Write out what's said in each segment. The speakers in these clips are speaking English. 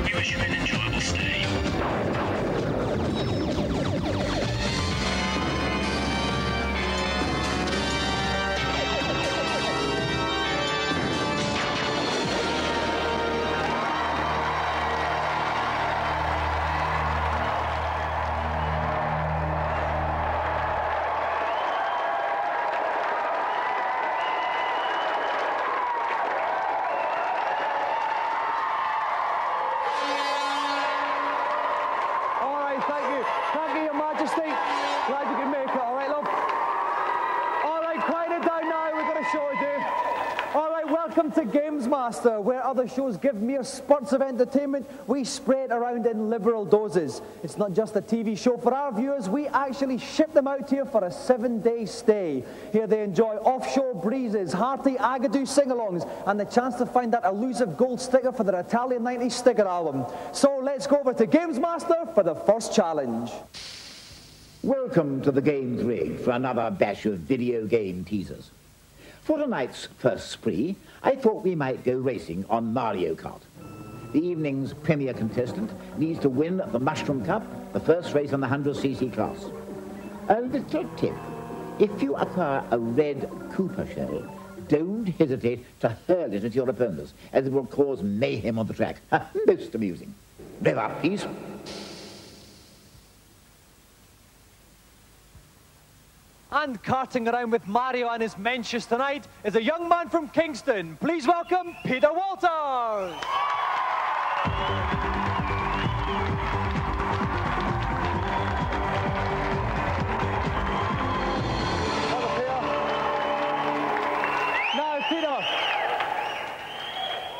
We wish you an enjoyable stay. Thank you, Your Majesty. Glad you can make it. All right, love. All right, quiet it down now. We've got a show to do. All right, welcome to GamesMaster, where other shows give mere spurts of entertainment. We spray it around in liberal doses. It's not just a TV show for our viewers. We actually ship them out here for a 7-day stay. Here they enjoy offshore breezes, hearty Agadoo sing-alongs, and the chance to find that elusive gold sticker for their Italian 90s sticker album. So let's go over to GamesMaster for the first challenge. Welcome to the Games Rig for another batch of video game teasers. For tonight's first spree, I thought we might go racing on Mario Kart. The evening's premier contestant needs to win the Mushroom Cup, the first race on the 100cc class. A little tip: if you acquire a red Koopa shell, don't hesitate to hurl it at your opponents, as it will cause mayhem on the track. Most amusing. Rev up, please. And karting around with Mario and his Menches tonight is a young man from Kingston. Please welcome Peter Walters. Now,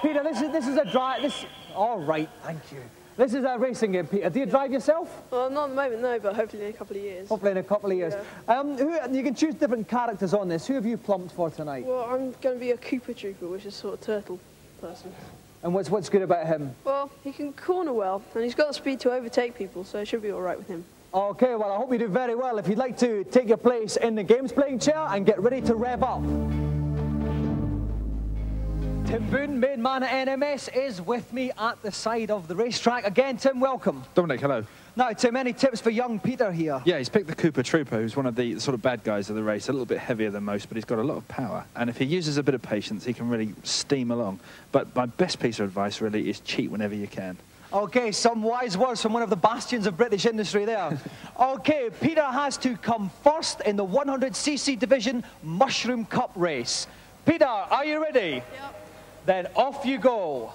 Peter, this is a drive. All right, thank you. This is a racing game, Peter. Do you drive yourself? Well, not at the moment, no, but hopefully in a couple of years. Hopefully in a couple of years. Yeah. You can choose different characters on this. Who have you plumped for tonight? Well, I'm going to be a Koopa Trooper, which is sort of turtle person. And what's good about him? Well, he can corner well, and he's got the speed to overtake people, so it should be all right with him. Okay, well, I hope you do very well. If you'd like to take your place in the games playing chair and get ready to rev up. Tim Boone, main man at NMS, is with me at the side of the racetrack. Again, Tim, welcome. Dominic, hello. Now, Tim, any tips for young Peter here? Yeah, he's picked the Koopa Trooper, who's one of the sort of bad guys of the race, a little bit heavier than most, but he's got a lot of power. And if he uses a bit of patience, he can really steam along. But my best piece of advice, really, is cheat whenever you can. Okay, some wise words from one of the bastions of British industry there. Okay, Peter has to come first in the 100cc division Mushroom Cup race. Peter, are you ready? Yep. Then off you go.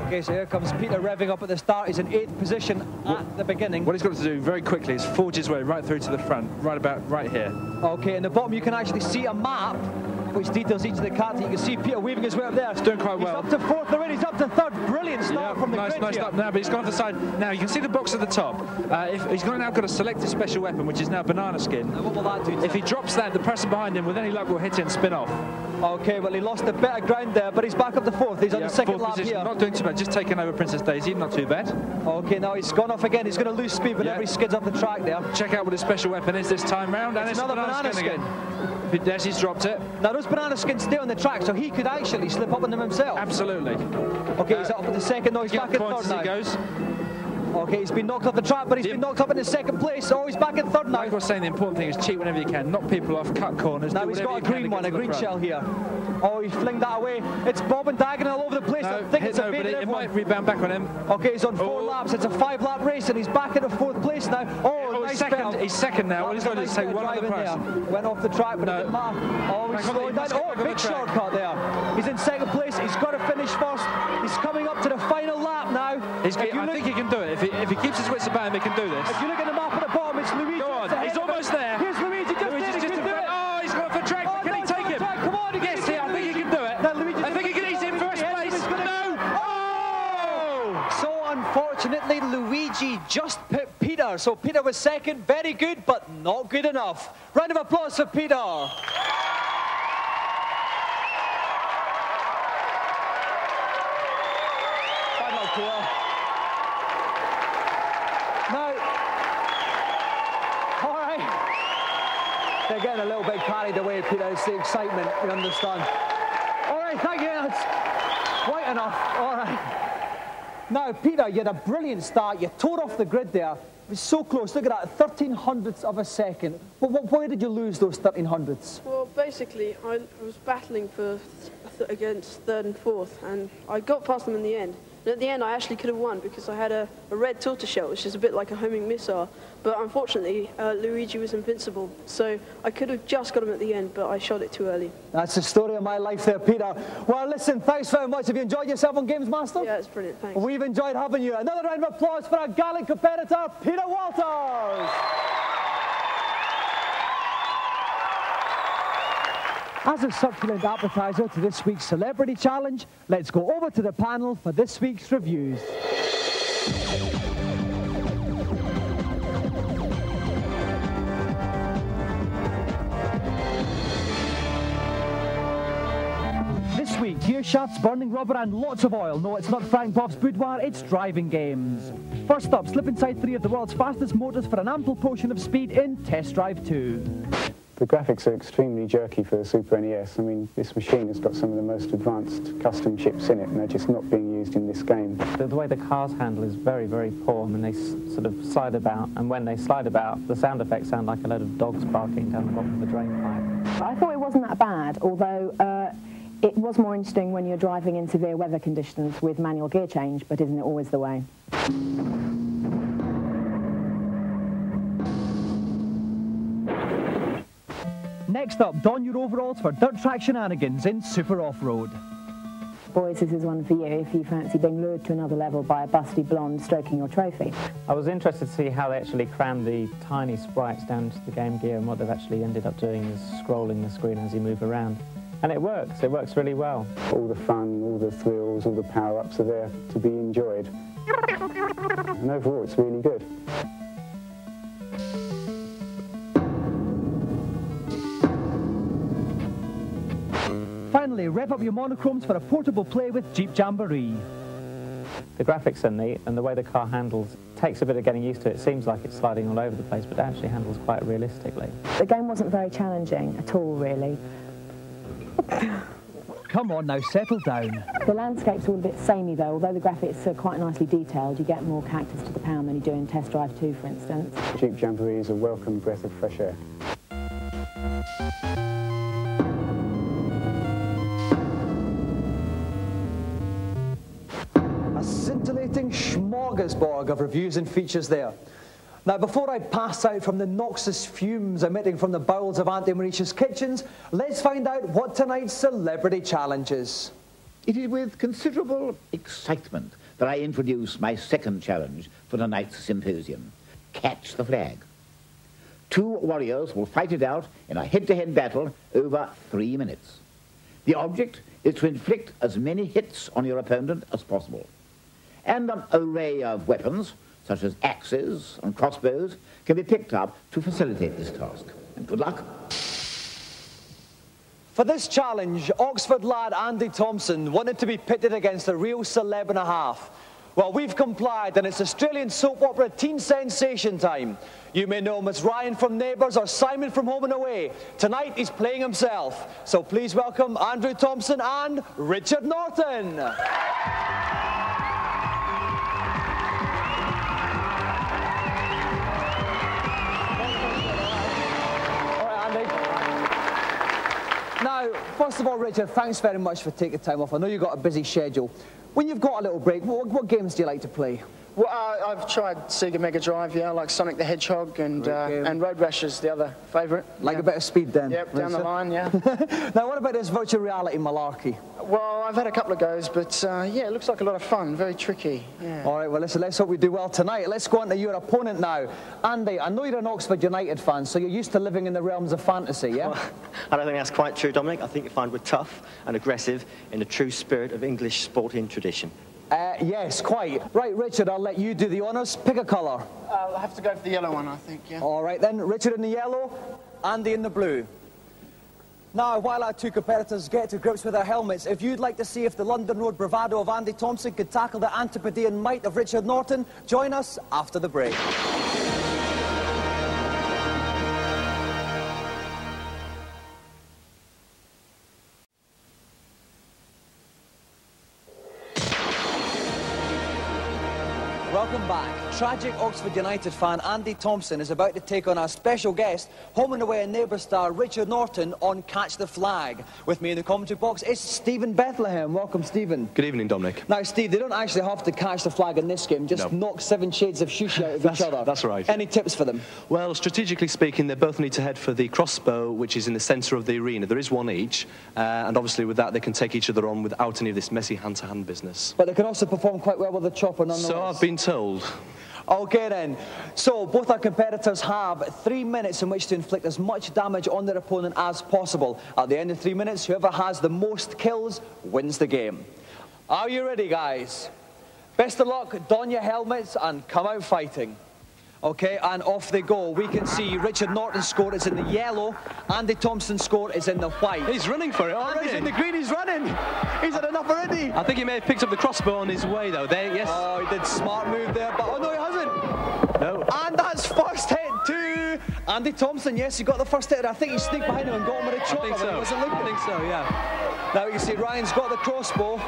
Okay, so here comes Peter revving up at the start. He's in 8th position at the beginning. What he's got to do very quickly is forge his way right through to the front, right here. Okay, in the bottom you can actually see a map which details each of the cars. You can see Peter weaving his way up there. He's doing quite well. He's up to 4th already, he's up to 3rd. Brilliant start from the grid nice here. up now, but he's gone off the side. Now, you can see the box at the top. If he's now got to select his special weapon, which is now banana skin. Now, what will that do? If he drops that, the person behind him, with any luck, will hit it and spin off. Okay, well, he lost a bit of ground there, but he's back up to 4th. He's on the 2nd lap position. here. Not doing too bad, just taking over Princess Daisy, not too bad. Okay, now he's gone off again. He's going to lose speed whenever he skids off the track there. Check out what his special weapon is this time round. And it's another banana skin again. Yes, he's dropped it. Now, those banana skins stay on the track, so he could actually slip up on them himself. Absolutely. Okay, he's up at the 2nd. No, he's back in 3rd now. He goes. Okay, he's been knocked off the track, but he's been knocked up in the 2nd place. Oh, he's back in 3rd now. Like I was saying, the important thing is cheat whenever you can. Knock people off, cut corners. Now he's got a green one, a green shell here. Oh, he's flinged that away. It's bobbing diagonal all over the place. I think it's a bit. It might rebound back on him. Okay, he's on 4 laps. It's a 5-lap race, and he's back in the 4th place now. Oh, nice second. He's second now. Well, he's got to take one other person. Went off the track, but it didn't matter. Oh, he's slowing down. Oh, big shortcut there. He's in 2nd place. He's got to finish first. He's coming up to the final lap now. I think he can do it. If he keeps his wits about him, he can do this. If you look at the map at the bottom, it's Luigi. Go on. He's almost there. Here's Luigi. Just in front. Oh, he's got for track. Can he take him? Come on. Yes, I think he can do it. I think he's in first place. No. Oh! So unfortunately, Luigi just put Peter. So Peter was 2nd. Very good, but not good enough. Round of applause for Peter. you're getting a little bit carried away, Peter. It's the excitement, you understand. All right, thank you. That's quite enough. All right. Now, Peter, you had a brilliant start. You tore off the grid there. It was so close. Look at that, 1300ths of a second. Why did you lose those 1300ths? Well, basically, I was battling against third and fourth, and I got past them in the end. And at the end, I actually could have won because I had a red tortoiseshell, which is a bit like a homing missile. But unfortunately, Luigi was invincible. So I could have just got him at the end, but I shot it too early. That's the story of my life there, Peter. Well, listen, thanks very much. Have you enjoyed yourself on GamesMaster? Yeah, it's brilliant, thanks. We've enjoyed having you. Another round of applause for our gallant competitor, Peter Walters. As a succulent appetizer to this week's Celebrity Challenge, let's go over to the panel for this week's reviews. This week, gear shafts, burning rubber and lots of oil. No, it's not Frank Buff's boudoir, it's driving games. First up, slip inside 3 of the world's fastest motors for an ample portion of speed in Test Drive 2. The graphics are extremely jerky for the Super NES. I mean, this machine has got some of the most advanced custom chips in it, and they're just not being used in this game. The way the cars handle is very, very poor. I mean, they sort of slide about, and when they slide about, the sound effects sound like a load of dogs barking down the bottom of the drain pipe. I thought it wasn't that bad, although it was more interesting when you're driving in severe weather conditions with manual gear change, but isn't it always the way? Next up, don your overalls for dirt track shenanigans in Super Off-Road. Boys, this is one for you if you fancy being lured to another level by a busty blonde stroking your trophy. I was interested to see how they actually crammed the tiny sprites down to the Game Gear, and what they've actually ended up doing is scrolling the screen as you move around. And it works really well. All the fun, all the thrills, all the power-ups are there to be enjoyed. And overall, it's really good. Finally, rev up your monochromes for a portable play with Jeep Jamboree. The graphics are neat, and the way the car handles takes a bit of getting used to. It seems like it's sliding all over the place, but it actually handles quite realistically. The game wasn't very challenging at all, really. Come on now, settle down. The landscape's all a bit samey, though. Although the graphics are quite nicely detailed, you get more cactus to the pound than you do in Test Drive 2, for instance. Jeep Jamboree is a welcome breath of fresh air. A scintillating smorgasbord of reviews and features there. Now, before I pass out from the noxious fumes emitting from the bowels of Auntie Mauritius' kitchens, let's find out what tonight's Celebrity Challenge is. It is with considerable excitement that I introduce my second challenge for tonight's symposium. Catch the flag. 2 warriors will fight it out in a head-to-head battle over 3 minutes. The object is to inflict as many hits on your opponent as possible. And an array of weapons, such as axes and crossbows, can be picked up to facilitate this task. And good luck. For this challenge, Oxford lad Andy Thompson wanted to be pitted against a real celeb and a half. Well, we've complied, and it's Australian soap opera teen sensation time. You may know him as Ryan from Neighbours or Simon from Home and Away. Tonight, he's playing himself. So please welcome Andrew Thompson and Richard Norton. Now, first of all, Richard, thanks very much for taking time off. I know you've got a busy schedule. When you've got a little break, what games do you like to play? Well, I've tried Sega Mega Drive, yeah, like Sonic the Hedgehog and Road Rash is the other favourite. Like a bit of speed then? Yep, down the line, yeah. Now, what about this virtual reality malarkey? Well, I've had a couple of goes, but yeah, it looks like a lot of fun, very tricky. Yeah. All right, well, listen, let's hope we do well tonight. Let's go on to your opponent now. Andy, I know you're an Oxford United fan, so you're used to living in the realms of fantasy, yeah? Well, I don't think that's quite true, Dominic. I think you find we're tough and aggressive in the true spirit of English sporting tradition. Yes, quite. Right, Richard, I'll let you do the honours. Pick a colour. I'll have to go for the yellow one, I think, yeah. All right, then. Richard in the yellow, Andy in the blue. Now, while our 2 competitors get to grips with their helmets, if you'd like to see if the London Road bravado of Andy Thompson could tackle the Antipodean might of Richard Norton, join us after the break. Welcome back. Tragic Oxford United fan Andy Thompson is about to take on our special guest, home and away neighbour star Richard Norton on Catch the Flag. With me in the commentary box is Stephen Bethlehem. Welcome, Stephen. Good evening, Dominic. Now, Steve, they don't actually have to catch the flag in this game, just knock 7 shades of shushy out of each other. That's right. Any tips for them? Well, strategically speaking, they both need to head for the crossbow, which is in the centre of the arena. There is one each, and obviously with that they can take each other on without any of this messy hand-to-hand business. But they can also perform quite well with the chopper nonetheless. So I've been told. OK then, so both our competitors have 3 minutes in which to inflict as much damage on their opponent as possible. At the end of 3 minutes, whoever has the most kills wins the game. Are you ready, guys? Best of luck, don your helmets and come out fighting. OK, and off they go. We can see Richard Norton's score is in the yellow, Andy Thompson's score is in the white. He's running for it already. Andy's in the green, he's running. He's had enough already. I think he may have picked up the crossbow on his way, though. There, yes. Oh, he did smart move there, but oh no, he hasn't. No. And that's first hit to Andy Thompson. Yes, he got the first hit. I think he sneaked behind him and got him with a chopper. I think so. I think so, yeah. Now you can see Ryan's got the crossbow.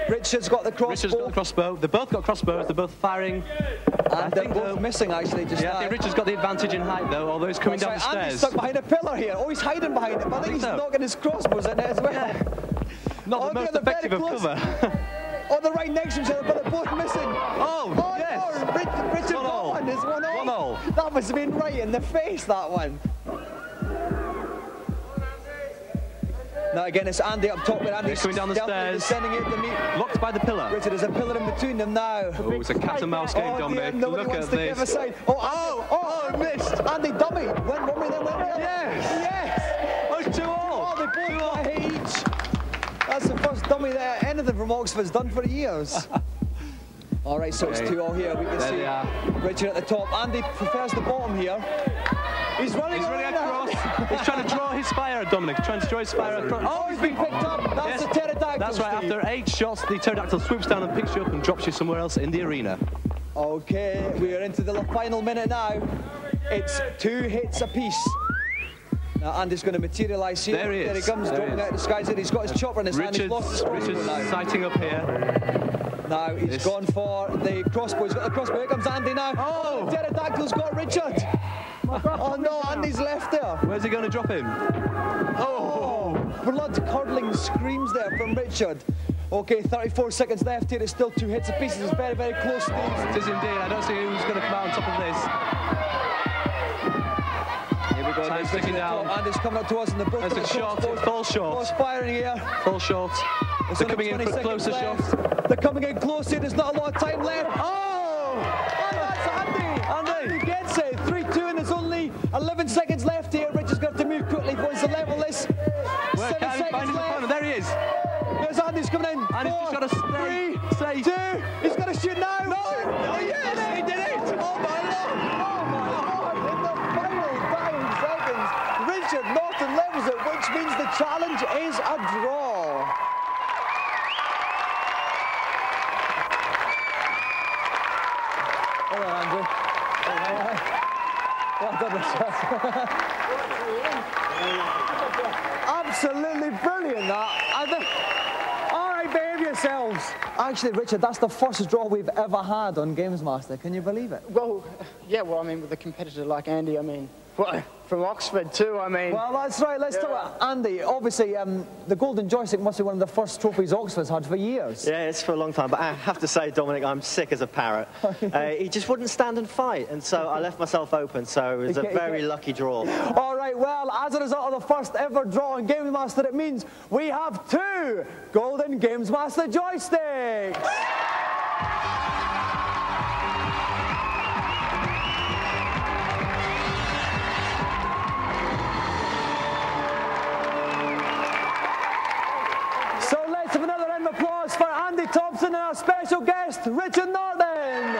Richard's got the crossbow. Richard's got the crossbow. They both got crossbows. They're both firing. And they're both missing, actually, just now. I think Richard's got the advantage in height, though, although he's coming down the stairs. Andy's stuck behind a pillar here. Oh, he's hiding behind it, but I think he's knocking his crossbows in it as well. Yeah. Not the most effective of cover. Oh, they're right next to each other, but they're both missing. Oh yes. No, Richard got one. It's 1-0. 1-0. That must have been right in the face, that one. Now again, it's Andy up top, but Andy's coming down the stairs. Descending it to meet. Locked by the pillar. Richard, there's a pillar in between them now. Oh, it's a cat and mouse game, Dominic. Look at this. Oh, missed. Andy dummy. One way, then went the other. Yes. Oh, it's 2-2. Oh, they both got a hit each. That's the first dummy that anything from Oxford's done for years. All right, so it's 2-2 here. We can see Richard at the top. Andy prefers the bottom here. He's running across. He's trying to draw his fire, Dominic. Trying to draw his fire across. Oh, he's been picked up. That's the pterodactyl. That's right. Steve. After 8 shots, the pterodactyl swoops down and picks you up and drops you somewhere else in the arena. Okay, we are into the final minute now. It's 2 hits apiece. Now Andy's going to materialise here. There he is. There he comes, dropping out the skies. He's got his chopper in his hand. He's lost his Richard's sighting up here. Now he's gone for the crossbow. He's got the crossbow. Here comes Andy now. Oh, the pterodactyl's got Richard. Oh no, Andy's left there. Where's he going to drop him? Oh, blood-curdling screams there from Richard. Okay, 34 seconds left here. It's still 2 hits apiece. It's very, very close, Steve. It is indeed. I don't see who's going to come out on top of this. Here we go. Time's ticking down. Andy's coming up to us in the book. There's a shot. Fall short. Both firing here. Fall short. They're coming in for a closer shot. They're coming in close here. There's not a lot of time left. Oh, that's Andy. Andy gets it. 3-2, and there's only 11 seconds left here. Richard's going to have to move quickly if he wants to level this. 7 seconds left. There he is. There's Andy's coming in. Andy's just got to stay. 2. He's got to shoot now. No. Oh, yes, he did it. Oh, my Lord. Oh, my Lord. In the final 9 seconds, Richard Norton levels it, which means the challenge is a draw. Hello, Andrew. Well done, Richard. Absolutely brilliant, that. All right, behave yourselves. Actually, Richard, that's the first draw we've ever had on GamesMaster. Can you believe it? Well, yeah, well, I mean, with a competitor like Andy, I mean, from Oxford too, I mean. Well, that's right. Let's talk about Andy. Obviously, the golden joystick must be one of the first trophies Oxford's had for years. Yeah, it's for a long time. But I have to say, Dominic, I'm sick as a parrot. He just wouldn't stand and fight, and so I left myself open. So it was a very lucky draw. All right. Well, as a result of the first ever draw on GamesMaster, it means we have 2 golden GamesMaster joysticks. So let's have another round of applause for Andy Thompson and our special guest, Richard Norton.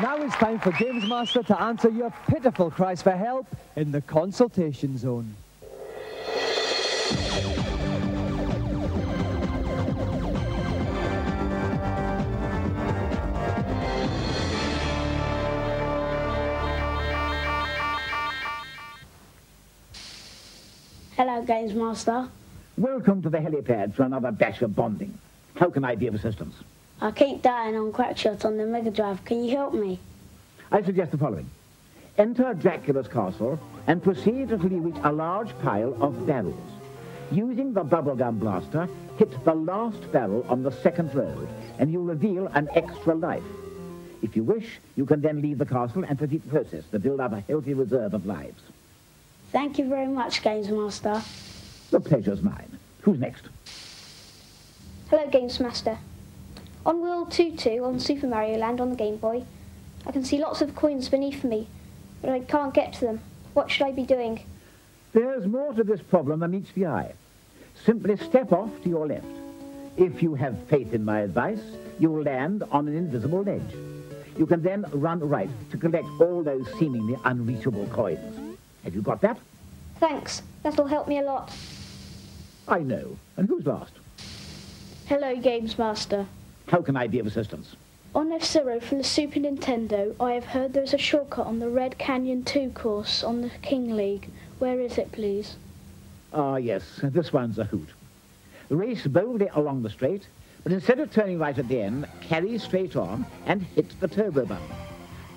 Now it's time for GamesMaster to answer your pitiful cries for help in the consultation zone. Hello, GamesMaster. Welcome to the helipad for another bash of bonding. How can I be of assistance? I keep dying on Crackshot on the Mega Drive. Can you help me? I suggest the following. Enter Dracula's castle and proceed until you reach a large pile of barrels. Using the bubblegum blaster, hit the last barrel on the second road, and you'll reveal an extra life. If you wish, you can then leave the castle and repeat the process to build up a healthy reserve of lives. Thank you very much, GamesMaster. The pleasure's mine. Who's next? Hello, GamesMaster. On World 2-2 on Super Mario Land on the Game Boy, I can see lots of coins beneath me, but I can't get to them. What should I be doing? There's more to this problem than meets the eye. Simply step off to your left. If you have faith in my advice, you will land on an invisible ledge. You can then run right to collect all those seemingly unreachable coins. Have you got that? Thanks. That'll help me a lot. I know. And who's last? Hello, GamesMaster. How can I be of assistance? On F-Zero for the Super Nintendo, I have heard there's a shortcut on the Red Canyon 2 course on the King League. Where is it, please? Ah, yes, this one's a hoot. Race boldly along the straight, but instead of turning right at the end, carry straight on and hit the turbo button.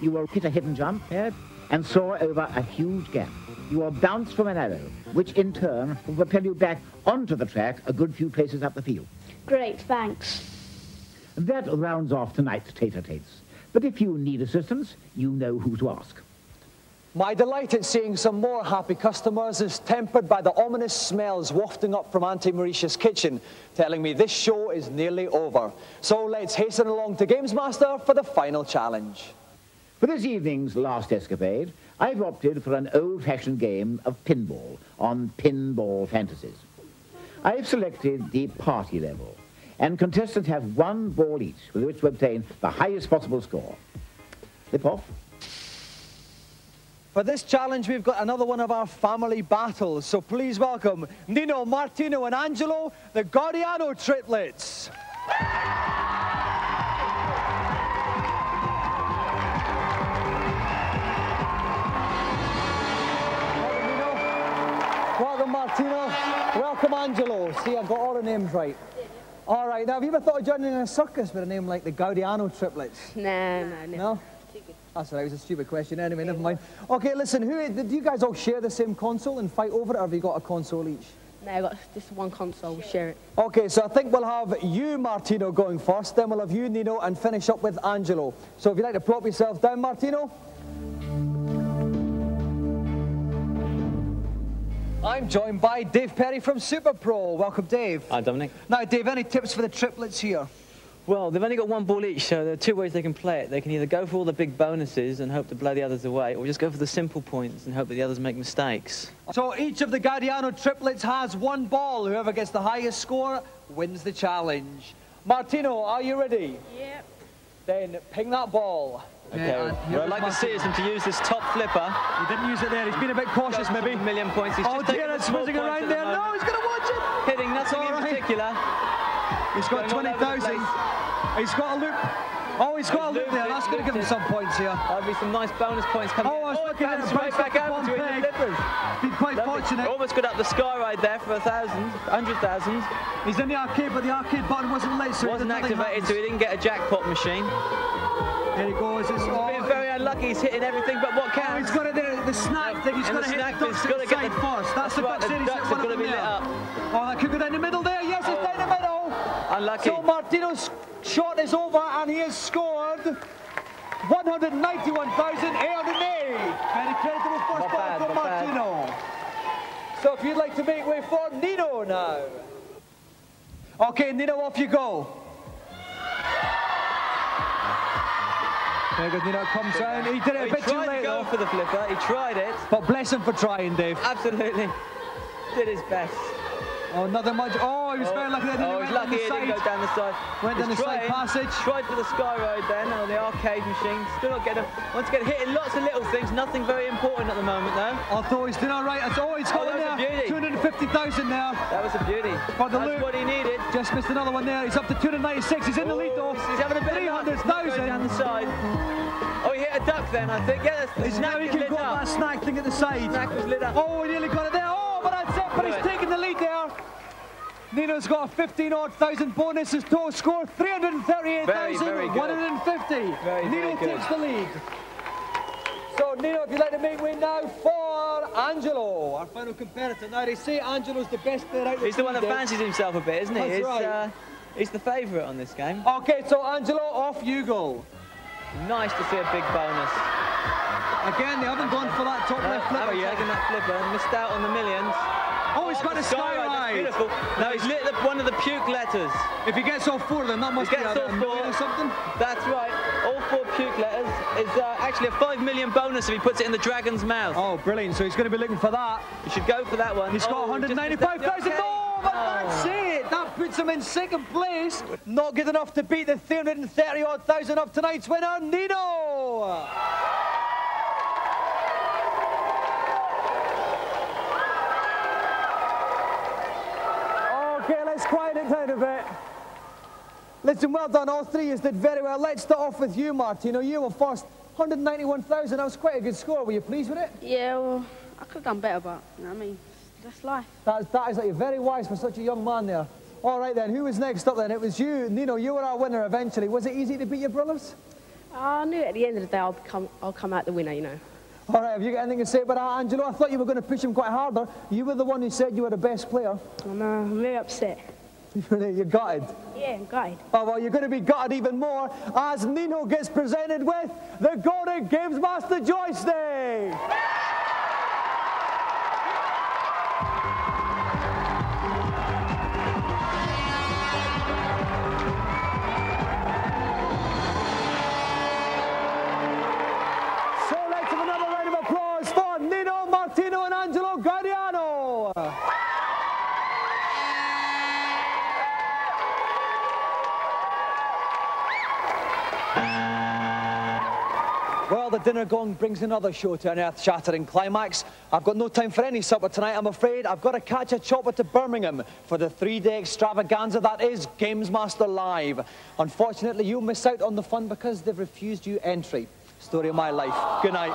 You will hit a hidden jump pad and soar over a huge gap. You will bounce from an arrow, which in turn will propel you back onto the track a good few places up the field. Great, thanks. That rounds off tonight's tater-tates. But if you need assistance, you know who to ask. My delight at seeing some more happy customers is tempered by the ominous smells wafting up from Auntie Mauritius' kitchen, telling me this show is nearly over. So let's hasten along to GamesMaster for the final challenge. For this evening's last escapade, I've opted for an old-fashioned game of pinball on Pinball Fantasies. I've selected the party level, and contestants have one ball each with which to obtain the highest possible score. Flip off. For this challenge, we've got another one of our family battles, so please welcome Nino, Martino, and Angelo, the Guardiano triplets. Welcome, Nino. Welcome, Martino. Welcome, Angelo. See, I got all the names right. All right, now, have you ever thought of joining a circus with a name like the Guardiano triplets? No? That's all right, it was a stupid question. Anyway, never mind. Okay, listen, do you guys all share the same console and fight over it, or have you got a console each? No, I got just one console, we'll share it. Okay, so I think we'll have you, Martino, going first, then we'll have you, Nino, and finish up with Angelo. So if you'd like to plop yourself down, Martino. I'm joined by Dave Perry from Super Pro. Welcome, Dave. Hi, Dominic. Now, Dave, any tips for the triplets here? Well, they've only got one ball each, so there are two ways they can play it. They can either go for all the big bonuses and hope to blow the others away, or just go for the simple points and hope that the others make mistakes. So each of the Guardiano triplets has one ball. Whoever gets the highest score wins the challenge. Martino, are you ready? Yep. Then ping that ball. Okay, what I'd like to see is him to use this top flipper. He didn't use it there, he's been a bit cautious maybe. A million points. He's oh just dear, it's whizzing around there. No, he's going to watch it. Hitting nothing in particular. He's got 20,000. He's got a loop. Oh, he's got a loop there. That's going to give him some points here. There'll be some nice bonus points coming. Oh, I was looking at the right back out between the flippers. Been quite fortunate. Almost got up the sky ride there for 100,000. He's in the arcade, but the arcade button wasn't lit, so wasn't activated, so he didn't get a jackpot machine. There he goes. He's been very unlucky. He's hitting everything but what counts. Oh, he's got it there, the snack thing. He's got to hit the ducks at the side first. That's the ducks. The ducks have got to be lit up. Oh, that could go down the middle there. Yes, it's down the middle. Unlucky. So Martino's shot is over, and he has scored 191,880. Very creditable first ball from Martino. So if you'd like to make way for Nino now. Okay, Nino, off you go. There goes Nino, comes down. He did it a bit too late though. For the flipper, he tried it. But bless him for trying, Dave. Absolutely. Did his best. Oh, nothing much. Oh, he was very lucky there. Oh, he was lucky he didn't go down the side. Went down the side passage. Tried for the sky ride then on the arcade machine. Still not getting once again hitting lots of little things. Nothing very important at the moment though. I thought he's doing all right. Oh, he's got that was a beauty. 250,000 there. That was a beauty. For the That's loop. what he needed. Just missed another one there. He's up to 296. He's in the lead though. He's having a bit 300,000 down the side. Oh, he hit a duck then, I think. Yeah, that's now he can go up that snack thing at the side. Snack was lit up. Oh, he nearly got it there. Oh, but that's it. But he's taking the lead there. Nino's got a 15,000 bonus. His total score 338,150. Nino takes the lead. So Nino, if you'd like to make way now for Angelo, our final competitor. Now they say Angelo's the best player out there. He's the one that fancies himself a bit, isn't he? That's right. He's the favourite on this game. Okay, so Angelo, off you go. Nice to see a big bonus. Again, they haven't gone for that top left flipper yet. Taken that flipper, missed out on the millions. Oh, he's got a sky ride. Beautiful. Now he's lit one of the puke letters. If he gets all four of them, that must be a million or something. That's right. All 4 puke letters is actually a 5 million bonus if he puts it in the dragon's mouth. Oh, brilliant. So he's going to be looking for that. You should go for that one. He's got 195,000. No, but that's it. That puts him in second place. Not good enough to beat the 330,000 of tonight's winner, Nino. Okay, let's quiet it down a bit. Listen, well done, all three of you did very well. Let's start off with you, Martino. You were first, 191,000. That was quite a good score. Were you pleased with it? Yeah, well, I could have done better, but, you know what I mean, that's life. That is like, you're very wise for such a young man there. All right, then, who was next up then? It was you, Nino. You were our winner eventually. Was it easy to beat your brothers? I knew at the end of the day I'll come out the winner, you know. All right, have you got anything to say about that, Angelo? I thought you were going to push him quite harder. You were the one who said you were the best player. I'm very upset. You're gutted? Yeah, I'm gutted. Oh, well, you're going to be gutted even more as Nino gets presented with the golden GamesMaster joystick. So let's have another round of applause for Nino, Martino and Angelo Guadiano. Well, the dinner gong brings another show to an earth-shattering climax. I've got no time for any supper tonight, I'm afraid. I've got to catch a chopper to Birmingham for the 3-day extravaganza that is GamesMaster Live. Unfortunately, you'll miss out on the fun because they've refused you entry. Story of my life. Good night.